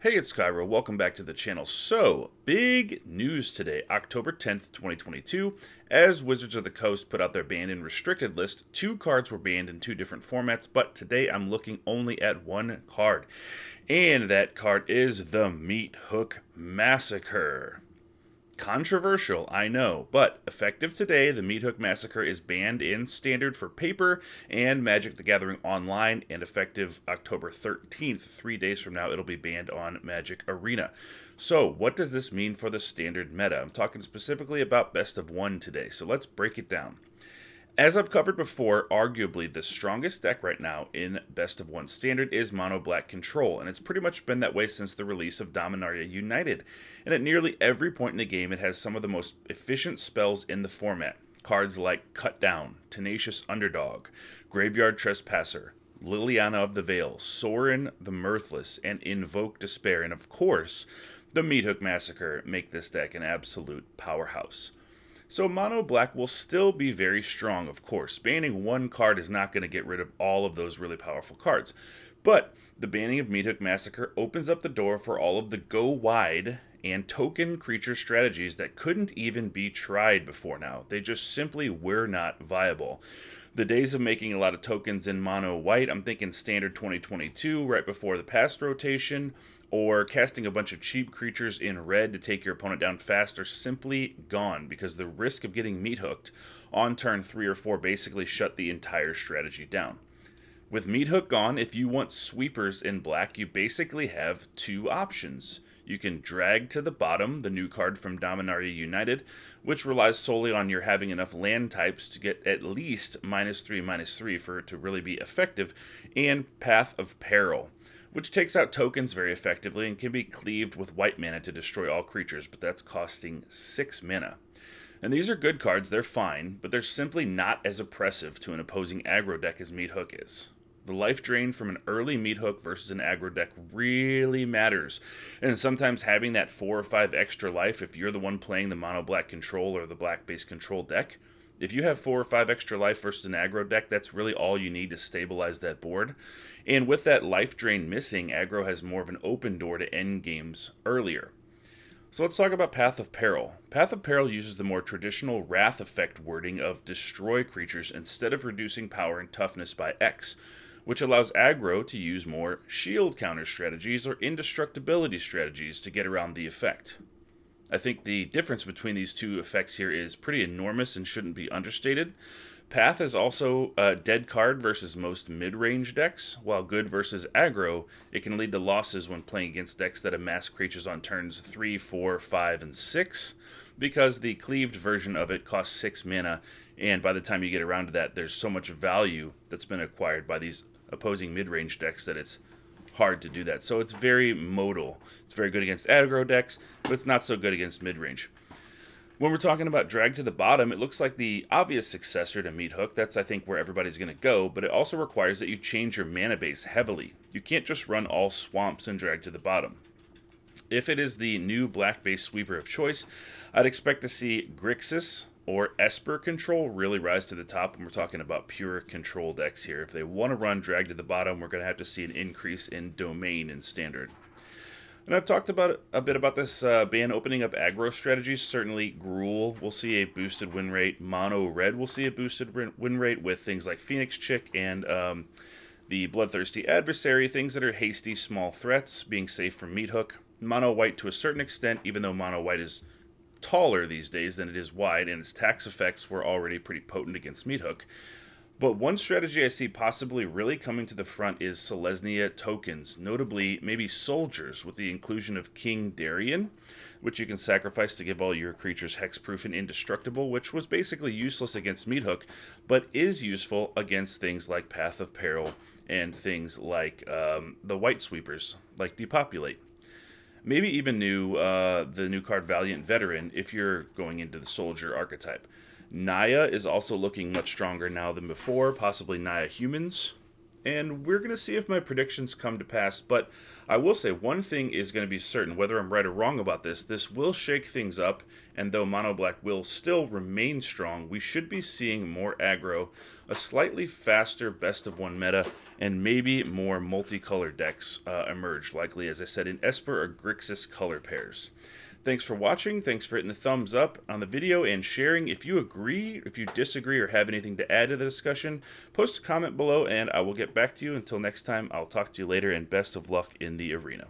Hey, it's Kaero. Welcome back to the channel. So, big news today, October 10th, 2022. As Wizards of the Coast put out their banned and restricted list, 2 cards were banned in 2 different formats, but today I'm looking only at 1 card. And that card is the Meathook Massacre. Controversial, I know, but effective today, the Meathook Massacre is banned in Standard for paper and Magic the Gathering Online, and effective October 13th, 3 days from now, it'll be banned on Magic Arena. So, what does this mean for the Standard meta? I'm talking specifically about Best of 1 today, so let's break it down. As I've covered before, arguably the strongest deck right now in Best of 1 Standard is Mono Black Control, and it's pretty much been that way since the release of Dominaria United. And at nearly every point in the game, it has some of the most efficient spells in the format. Cards like Cut Down, Tenacious Underdog, Graveyard Trespasser, Liliana of the Veil, Sorin the Mirthless, and Invoke Despair, and of course, the Meathook Massacre make this deck an absolute powerhouse. So Mono Black will still be very strong, of course. Banning 1 card is not going to get rid of all of those really powerful cards. But the banning of Meathook Massacre opens up the door for all of the go wide and token creature strategies that couldn't even be tried before now. They just simply were not viable. The days of making a lot of tokens in mono white, I'm thinking Standard 2022, right before the past rotation, or casting a bunch of cheap creatures in red to take your opponent down fast, are simply gone because the risk of getting meat hooked on turn 3 or 4 basically shut the entire strategy down. With Meathook gone, if you want sweepers in black, you basically have 2 options. You can drag to the bottom the new card from Dominaria United, which relies solely on your having enough land types to get at least -3/-3 for it to really be effective, and Path of Peril, which takes out tokens very effectively and can be cleaved with white mana to destroy all creatures, but that's costing 6 mana. And these are good cards, they're fine, but they're simply not as oppressive to an opposing aggro deck as Meathook is. The life drain from an early Meathook versus an aggro deck really matters, and sometimes having that 4 or 5 extra life if you're the one playing the mono black control or the black base control deck, if you have 4 or 5 extra life versus an aggro deck, that's really all you need to stabilize that board. And with that life drain missing, aggro has more of an open door to end games earlier. So let's talk about Path of Peril. Path of Peril uses the more traditional Wrath effect wording of destroy creatures instead of reducing power and toughness by X, which allows aggro to use more shield counter strategies or indestructibility strategies to get around the effect. I think the difference between these 2 effects here is pretty enormous and shouldn't be understated. Path is also a dead card versus most mid-range decks, while good versus aggro, it can lead to losses when playing against decks that amass creatures on turns 3, 4, 5, and 6, because the cleaved version of it costs 6 mana, and by the time you get around to that, there's so much value that's been acquired by these opposing mid-range decks that it's hard to do that. So it's very modal. It's very good against aggro decks, but it's not so good against mid-range. When we're talking about drag to the bottom, it looks like the obvious successor to Meathook. That's, I think, where everybody's going to go, but it also requires that you change your mana base heavily. You can't just run all swamps and drag to the bottom. If it is the new black base sweeper of choice, I'd expect to see Grixis or Esper control really rise to the top when we're talking about pure control decks here. If they want to run drag to the bottom, we're going to have to see an increase in domain in Standard. And I've talked about a bit about this ban opening up aggro strategies. Certainly Gruul will see a boosted win rate. Mono Red will see a boosted win rate with things like Phoenix Chick and the Bloodthirsty Adversary, things that are hasty small threats, being safe from Meathook. Mono White to a certain extent, even though Mono White is taller these days than it is wide, and its tax effects were already pretty potent against Meathook. But one strategy I see possibly really coming to the front is Selesnya tokens, notably maybe soldiers, with the inclusion of King Darien, which you can sacrifice to give all your creatures hexproof and indestructible, which was basically useless against Meathook, but is useful against things like Path of Peril and things like the white sweepers, like Depopulate. Maybe even the new card Valiant Veteran if you're going into the soldier archetype. Naya is also looking much stronger now than before, possibly Naya Humans. And we're going to see if my predictions come to pass, but I will say one thing is going to be certain, whether I'm right or wrong about this, this will shake things up, and though Mono Black will still remain strong, we should be seeing more aggro, a slightly faster best of 1 meta, and maybe more multicolor decks emerge, likely, as I said, in Esper or Grixis color pairs. Thanks for watching, thanks for hitting the thumbs up on the video and sharing. If you agree, if you disagree, or have anything to add to the discussion, post a comment below and I will get back to you. Until next time, I'll talk to you later, and best of luck in the arena.